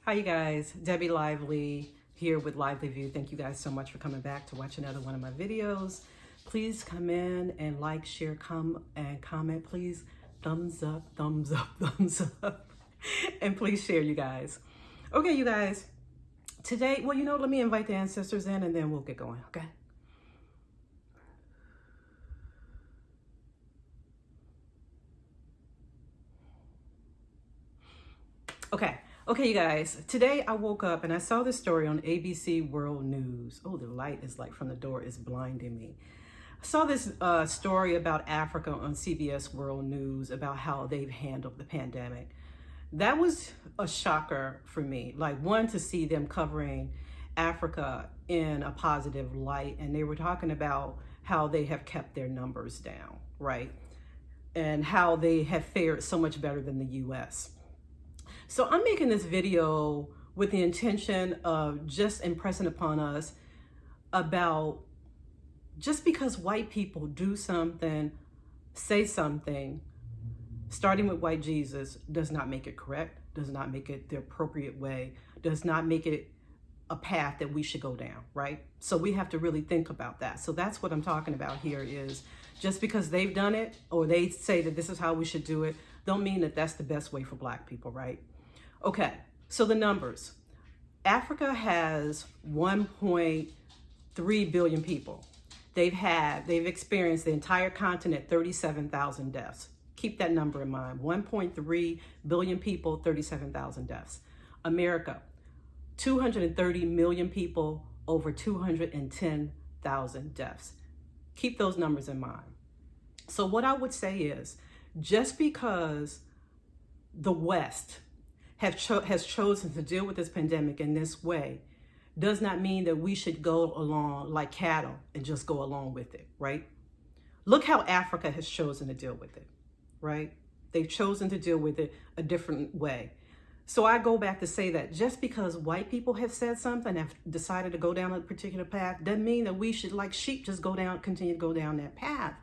Hi, you guys. Debbie Lively here with Lively View. Thank you guys so much for coming back to watch another one of my videos. Please come in and like, share, come and comment. Please thumbs up, thumbs up, thumbs up. And please share, you guys. Okay, you guys. Today, well, let me invite the ancestors in and then we'll get going, okay? Okay, you guys. Today I woke up and I saw this story on ABC World News. Oh, the light is like from the door is blinding me. I saw this story about Africa on CBS World News about how they've handled the pandemic. That was a shocker for me. Like, one, to see them covering Africa in a positive light, and they were talking about how they have kept their numbers down, right? And how they have fared so much better than the US. So I'm making this video with the intention of just impressing upon us about just because white people do something, say something, starting with white Jesus, does not make it correct, does not make it the appropriate way, does not make it a path that we should go down, right? So we have to really think about that. So that's what I'm talking about here is just because they've done it or they say that this is how we should do it, don't mean that that's the best way for Black people, right? Okay, so the numbers. Africa has 1.3 billion people. They've experienced the entire continent 37,000 deaths. Keep that number in mind. 1.3 billion people, 37,000 deaths. America, 230 million people, over 210,000 deaths. Keep those numbers in mind. So what I would say is, just because the West has chosen to deal with this pandemic in this way does not mean that we should go along like cattle and just go along with it, right? Look how Africa has chosen to deal with it, right? They've chosen to deal with it a different way. So I go back to say that just because white people have said something, have decided to go down a particular path, doesn't mean that we should, like sheep, just continue to go down that path.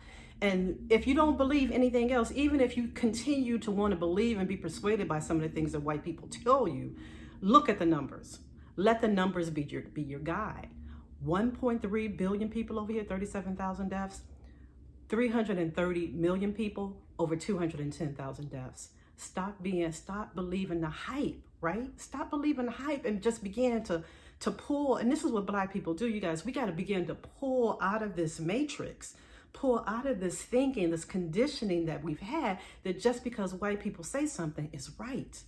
And if you don't believe anything else, even if you continue to want to believe and be persuaded by some of the things that white people tell you, look at the numbers. Let the numbers be your guide. 1.3 billion people over here, 37,000 deaths. 330 million people, over 210,000 deaths. Stop believing the hype, right? Stop believing the hype and just begin to pull. And this is what Black people do, you guys. We got to begin to pull out of this matrix, pull out of this thinking, this conditioning that we've had, that just because white people say something is right.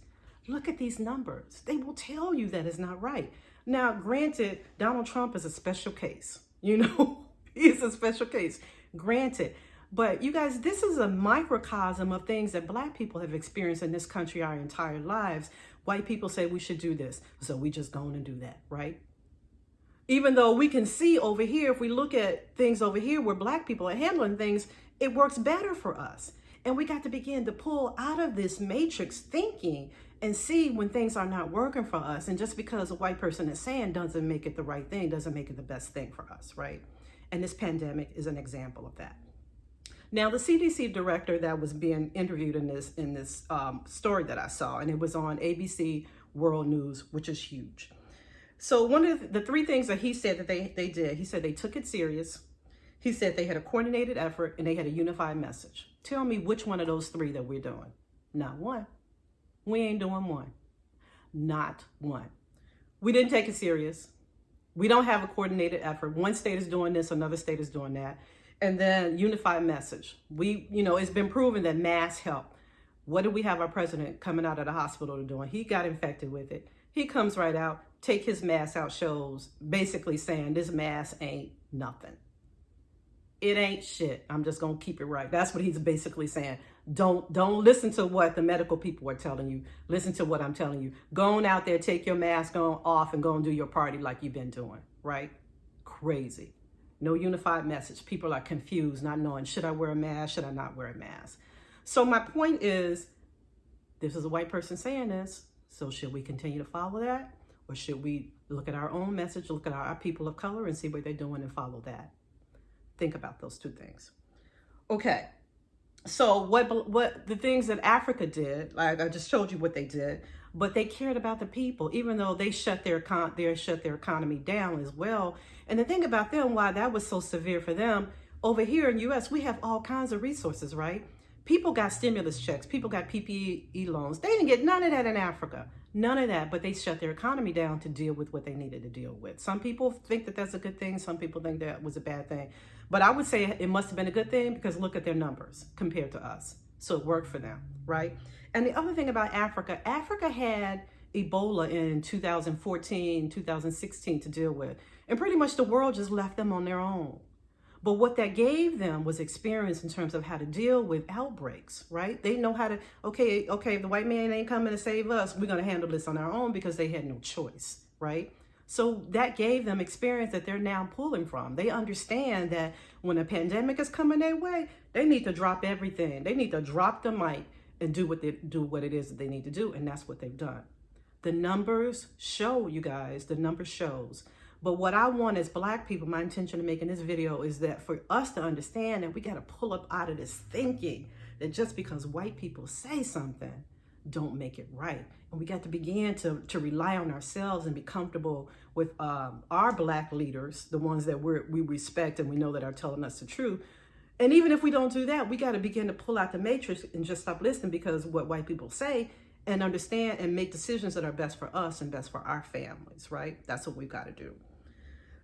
Look at these numbers. They will tell you that it's not right. Now, granted, Donald Trump is a special case. He's a special case. Granted. But you guys, this is a microcosm of things that Black people have experienced in this country our entire lives. White people say we should do this, so we just go on and do that, right? Even though we can see over here, if we look at things over here where Black people are handling things, it works better for us. And we got to begin to pull out of this matrix thinking and see when things are not working for us. And just because a white person is saying doesn't make it the right thing, doesn't make it the best thing for us, right? And this pandemic is an example of that. Now, the CDC director that was being interviewed in this story that I saw, and it was on ABC World News, which is huge. So one of the three things that he said that they did, he said they took it serious. He said they had a coordinated effort and they had a unified message. Tell me which one of those three that we're doing. Not one. We ain't doing one. Not one. We didn't take it serious. We don't have a coordinated effort. One state is doing this, another state is doing that. And then unified message. It's been proven that masks help. What did we have our president coming out of the hospital doing? He got infected with it. He comes right out, take his mask out, shows basically saying this mask ain't nothing. It ain't shit. I'm just gonna keep it right. That's what he's basically saying. Don't listen to what the medical people are telling you. Listen to what I'm telling you. Go on out there, take your mask off and go and do your party like you've been doing, right? Crazy. No unified message. People are confused, not knowing, should I wear a mask? Should I not wear a mask? So my point is, this is a white person saying this. So should we continue to follow that? Or should we look at our own message, look at our people of color and see what they're doing and follow that? Think about those two things. Okay. So what the things that Africa did, like I just showed you what they did. but they cared about the people, even though they shut their economy down as well. And the thing about them, why that was so severe for them, over here in U.S., we have all kinds of resources, right? People got stimulus checks, people got PPE loans. They didn't get none of that in Africa, none of that, but they shut their economy down to deal with what they needed to deal with. Some people think that that's a good thing, some people think that was a bad thing. But I would say it must have been a good thing because look at their numbers compared to us. So it worked for them, right? And the other thing about Africa, Africa had Ebola in 2014, 2016 to deal with. And pretty much the world just left them on their own. But what that gave them was experience in terms of how to deal with outbreaks, right? They know how to, okay, if the white man ain't coming to save us, we're going to handle this on our own because they had no choice, right? So that gave them experience that they're now pulling from. They understand that when a pandemic is coming their way, they need to drop everything. They need to drop the mic and do what it is that they need to do. And that's what they've done. The numbers show, you guys, the numbers shows. But what I want as Black people, my intention of making this video is that for us to understand that we got to pull up out of this thinking that just because white people say something, don't make it right. And we got to begin to rely on ourselves and be comfortable with our Black leaders, the ones that we respect and we know that are telling us the truth. And even if we don't do that, we got to begin to pull out the matrix and just stop listening because what white people say, and understand and make decisions that are best for us and best for our families, right? That's what we've got to do.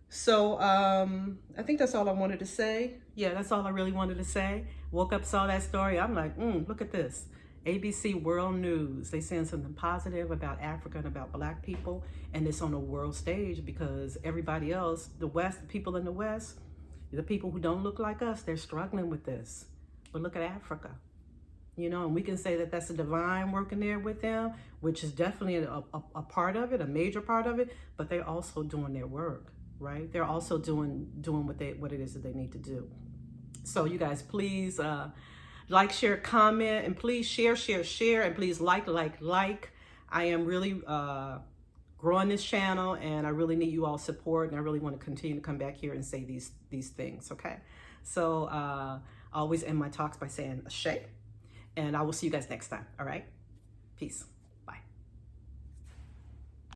So I think that's all I wanted to say. Yeah, that's all I really wanted to say. Woke up, saw that story. I'm like, look at this. ABC World News. They saying something positive about Africa and about Black people. And it's on a world stage because everybody else, the West, the people in the West, the people who don't look like us, they're struggling with this. But look at Africa. You know, and we can say that that's a divine working there with them, which is definitely a part of it, a major part of it, but they're also doing their work, right? They're also doing what it is that they need to do. So you guys, please like, share, comment, and please share, and please like. I am really growing this channel, and I really need you all support, and I really want to continue to come back here and say these things, okay? So I always end my talks by saying Ashe. And I will see you guys next time. All right? Peace.